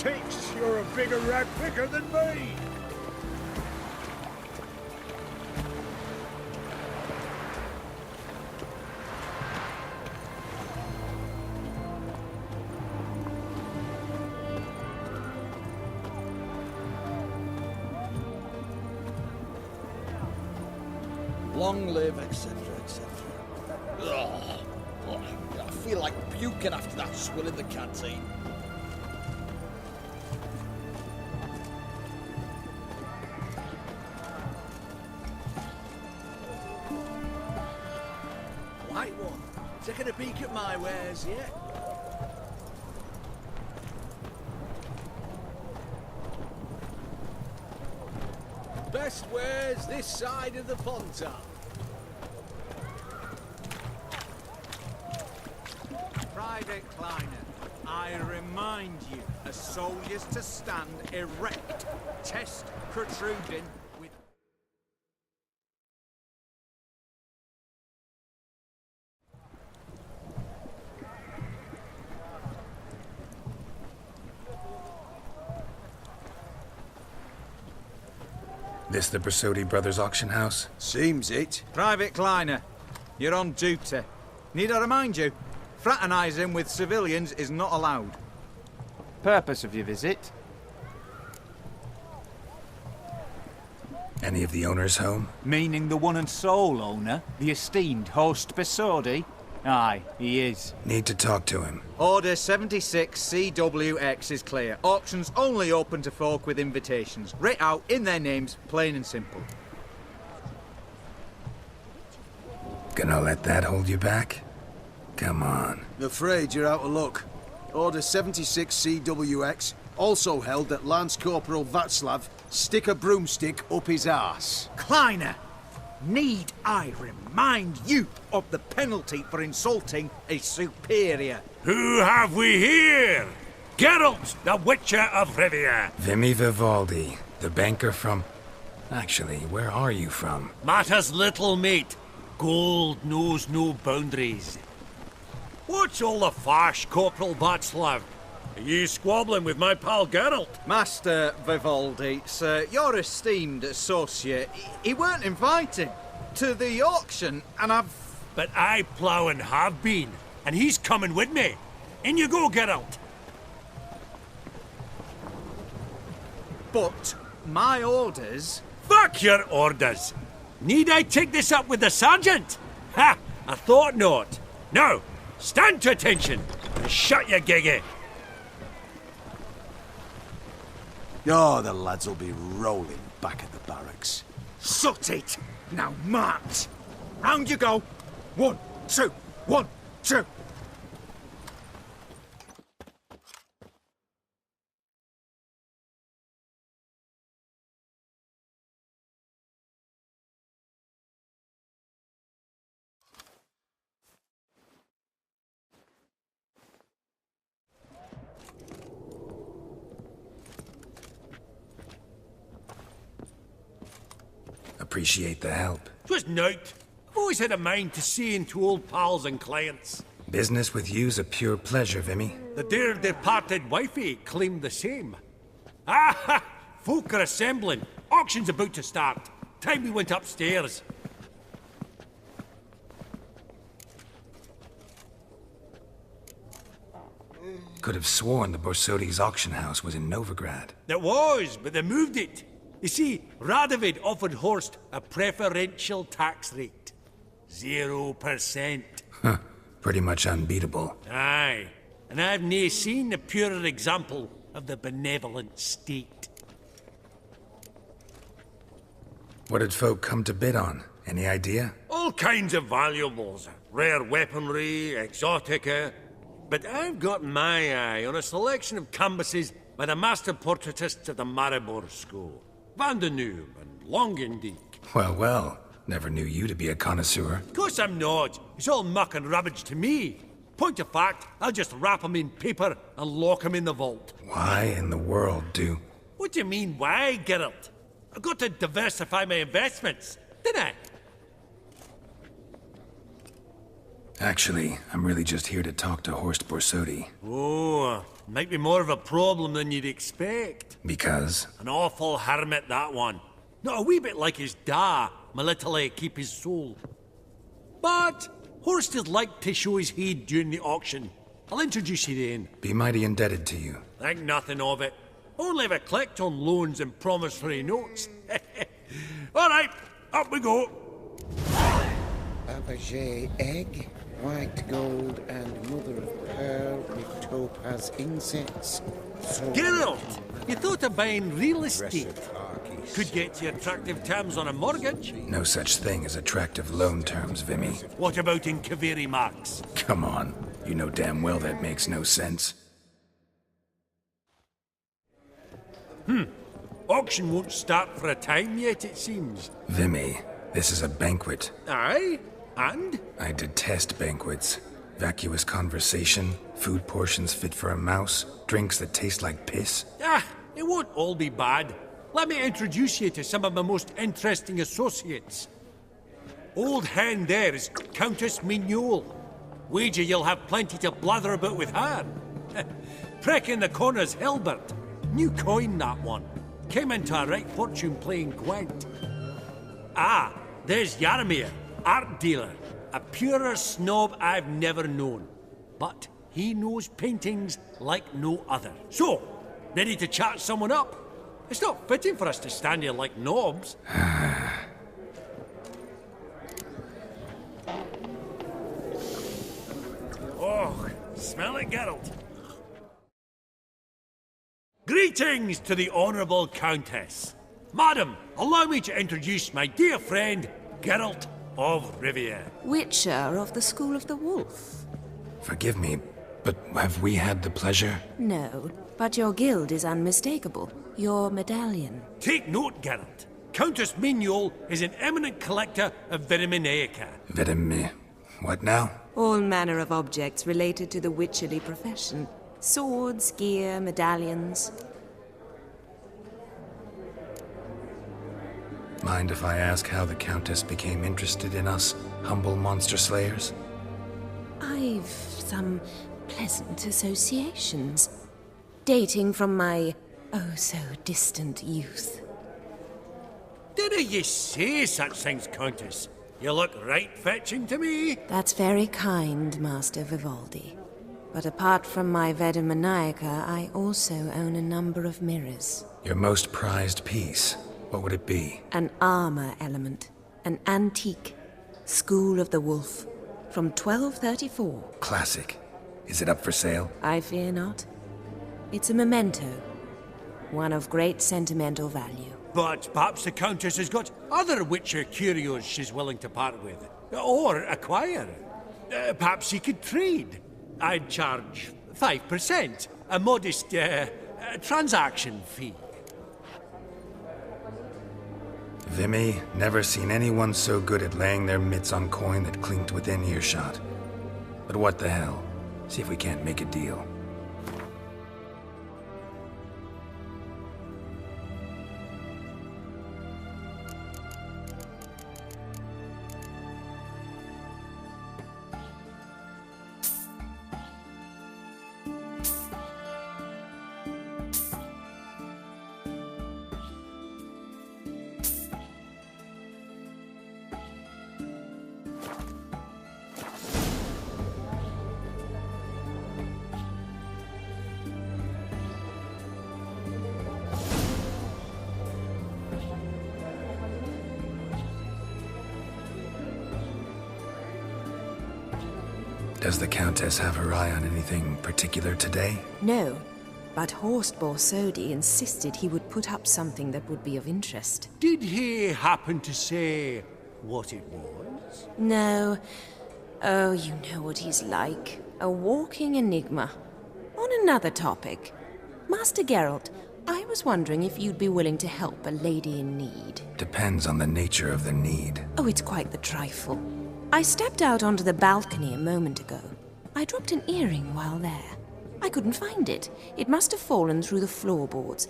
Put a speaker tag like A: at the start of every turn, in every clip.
A: Tinks, you're a bigger rat picker than me!
B: Long live, etc., etc. I feel like puking after that swill in the canteen. White one, taking a peek at my wares yet? Best wares this side of the Pontar.
C: Private Kleiner, I remind you, as soldiers to stand erect, chest protruding, with...
D: This the Bersodi Brothers auction house?
E: Seems it.
C: Private Kleiner, you're on duty. Need I remind you? Fraternising with civilians is not allowed. Purpose of your visit?
D: Any of the owners home?
C: Meaning the one and sole owner, the esteemed host Bersodi? Aye, he is.
D: Need to talk to him.
C: Order 76 CWX is clear. Auctions only open to folk with invitations. Writ out in their names, plain and simple.
D: Gonna let that hold you back? Come on.
E: I'm afraid you're out of luck. Order 76 CWX, also held that Lance Corporal Václav stick a broomstick up his arse.
C: Kleiner, need I remind you of the penalty for insulting a superior?
A: Who have we here? Geralt, the Witcher of Rivia.
D: Vimy Vivaldi, the banker from... Actually, where are you from?
A: Matters little, mate. Gold knows no boundaries. What's all the fash, Corporal Václav? Are you squabbling with my pal Geralt?
C: Master Vivaldi, sir, your esteemed associate, he weren't invited to the auction, and I've...
A: But I plough and have been, and he's coming with me. In you go, Geralt.
C: But my orders...
A: Fuck your orders. Need I take this up with the sergeant? Ha! I thought not. Now, stand to attention and shut your giggy.
E: Oh, the lads will be rolling back at the barracks.
C: Shut it! Now march! Round you go! 1, 2, 1, 2!
D: Appreciate the help.
A: 'Twas nowt. I've always had a mind to see into old pals and clients.
D: Business with you's a pure pleasure, Vimy.
A: The dear departed wifey claimed the same. Ah ha! Folk are assembling. Auction's about to start. Time we went upstairs.
D: Could have sworn the Borsodi's auction house was in Novigrad.
A: It was, but they moved it. You see, Radovid offered Horst a preferential tax rate. 0%.
D: Huh. Pretty much unbeatable.
A: Aye. And I've nae seen a purer example of the benevolent state.
D: What did folk come to bid on? Any idea?
A: All kinds of valuables. Rare weaponry, exotica. But I've got my eye on a selection of canvases by the master portraitists of the Maribor School. Van de Neuve and Longendijk.
D: Well, well. Never knew you to be a connoisseur.
A: Of course I'm not. It's all muck and rubbish to me. Point of fact, I'll just wrap 'em in paper and lock 'em in the vault.
D: Why in the world do...
A: What do you mean, why, Geralt? I've got to diversify my investments, didn't I?
D: Actually, I'm really just here to talk to Horst Borsodi.
A: Oh, Might be more of a problem than you'd expect.
D: Because?
A: An awful hermit, that one. Not a wee bit like his da, my little keep his soul. But Horst would like to show his heed during the auction. I'll introduce you then.
D: Be mighty indebted to you.
A: Think nothing of it. Only if I collect on loans and promissory notes. All right, up we go.
F: Fabergé egg, white gold, and mother of pearl with topaz insets.
A: Geralt, you thought of buying real estate. Could get you attractive terms on a mortgage.
D: No such thing as attractive loan terms, Vimy.
A: What about in Kaviri Marks?
D: Come on. You know damn well that makes no sense.
A: Auction won't start for a time yet, it seems.
D: Vimy, this is a banquet.
A: Aye? And?
D: I detest banquets. Vacuous conversation, food portions fit for a mouse, drinks that taste like piss.
A: Ah, it won't all be bad. Let me introduce you to some of my most interesting associates. Old hen there is Countess Mignol. Wager you'll have plenty to blather about with her. Prick in the corner's Hilbert. New coin, that one. Came into a right fortune playing Gwent. Ah, there's Yarmir, art dealer. A purer snob I've never known. But he knows paintings like no other. So, ready to chat someone up? It's not fitting for us to stand here like knobs. Oh, smell it, Geralt. Greetings to the Honourable Countess. Madam, allow me to introduce my dear friend, Geralt of Rivia.
G: Witcher of the School of the Wolf.
D: Forgive me, but have we had the pleasure?
G: No, but your guild is unmistakable. Your medallion.
A: Take note, Geralt. Countess Mignol is an eminent collector of Viriminaica.
D: What now?
G: All manner of objects related to the witcherly profession. Swords, gear, medallions.
D: Mind if I ask how the Countess became interested in us, humble monster slayers?
G: I've some pleasant associations. Dating from my oh-so-distant youth.
A: Didn't you say such things, Countess? You look right fetching to me.
G: That's very kind, Master Vivaldi. But apart from my Vedimanaica, I also own a number of mirrors.
D: Your most prized piece, what would it be?
G: An armor element. An antique. School of the Wolf. From 1234.
D: Classic. Is it up for sale?
G: I fear not. It's a memento. One of great sentimental value.
A: But perhaps the Countess has got other Witcher curios she's willing to part with. Or acquire. Perhaps you could trade. I'd charge 5%. A modest, transaction fee.
D: Vimy, never seen anyone so good at laying their mitts on coin that clinked within earshot. But what the hell? See if we can't make a deal. Does the Countess have her eye on anything particular today?
G: No, but Horst Borsodi insisted he would put up something that would be of interest.
A: Did he happen to say what it was?
G: No. Oh, you know what he's like. A walking enigma. On another topic. Master Geralt, I was wondering if you'd be willing to help a lady in need.
D: Depends on the nature of the need.
G: Oh, it's quite the trifle. I stepped out onto the balcony a moment ago. I dropped an earring while there. I couldn't find it. It must have fallen through the floorboards.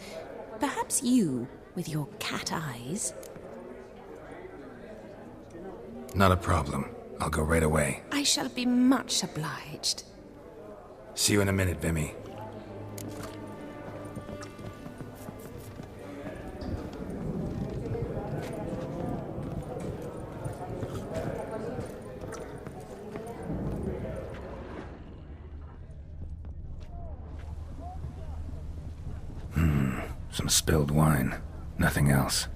G: Perhaps you, with your cat eyes.
D: Not a problem. I'll go right away.
G: I shall be much obliged.
D: See you in a minute, Vimy. Some spilled wine. Nothing else.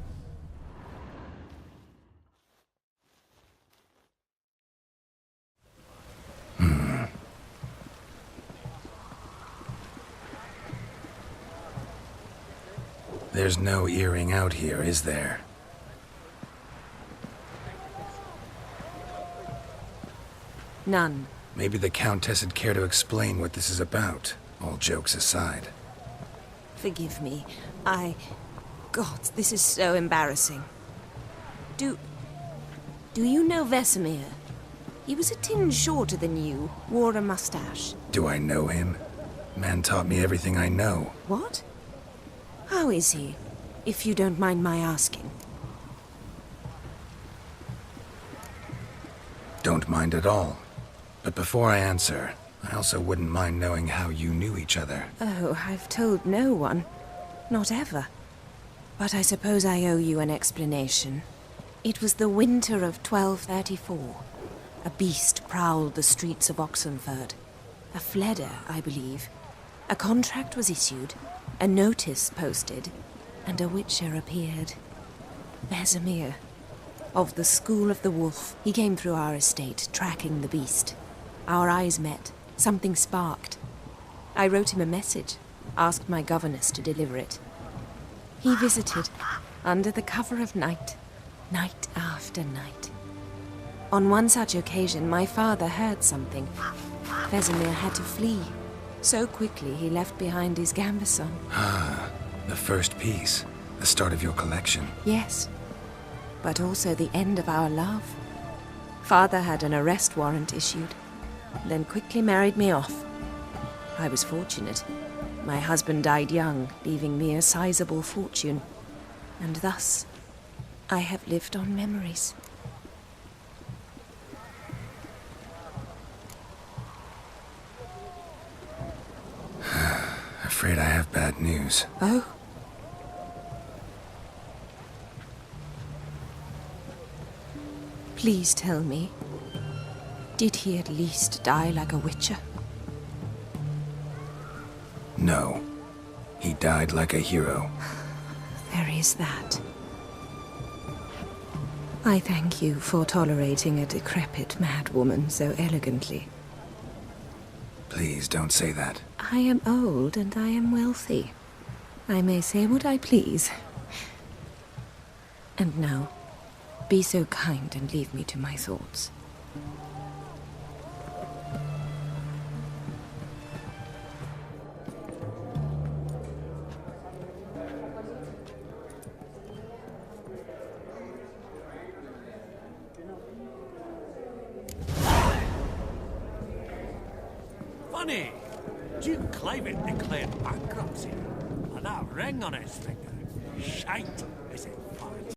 D: There's no earring out here, is there?
G: None.
D: Maybe the Countess would care to explain what this is about, all jokes aside.
G: Forgive me. God, this is so embarrassing. Do you know Vesemir? He was a tinge shorter than you, wore a mustache.
D: Do I know him? Man taught me everything I know.
G: What? How is he, if you don't mind my asking?
D: Don't mind at all. But before I answer, I also wouldn't mind knowing how you knew each other.
G: Oh, I've told no one. Not ever. But I suppose I owe you an explanation. It was the winter of 1234. A beast prowled the streets of Oxenford. A Fleder, I believe. A contract was issued, a notice posted, and a witcher appeared. Vesemir. Of the School of the Wolf. He came through our estate, tracking the beast. Our eyes met. Something sparked. I wrote him a message, asked my governess to deliver it. He visited, under the cover of night, night after night. On one such occasion, my father heard something. Vesemir had to flee. So quickly, he left behind his gambeson.
D: Ah, the first piece. The start of your collection.
G: Yes, but also the end of our love. Father had an arrest warrant issued, then quickly married me off. I was fortunate. My husband died young, leaving me a sizable fortune. And thus, I have lived on memories.
D: Afraid I have bad news.
G: Oh? Please tell me, did he at least die like a witcher?
D: No. He died like a hero.
G: There is that. I thank you for tolerating a decrepit madwoman so elegantly.
D: Please don't say that.
G: I am old and I am wealthy. I may say what I please. And now, be so kind and leave me to my thoughts.
A: Funny, Duke Cliven declared bankruptcy, and that ring on his finger, shite, is it?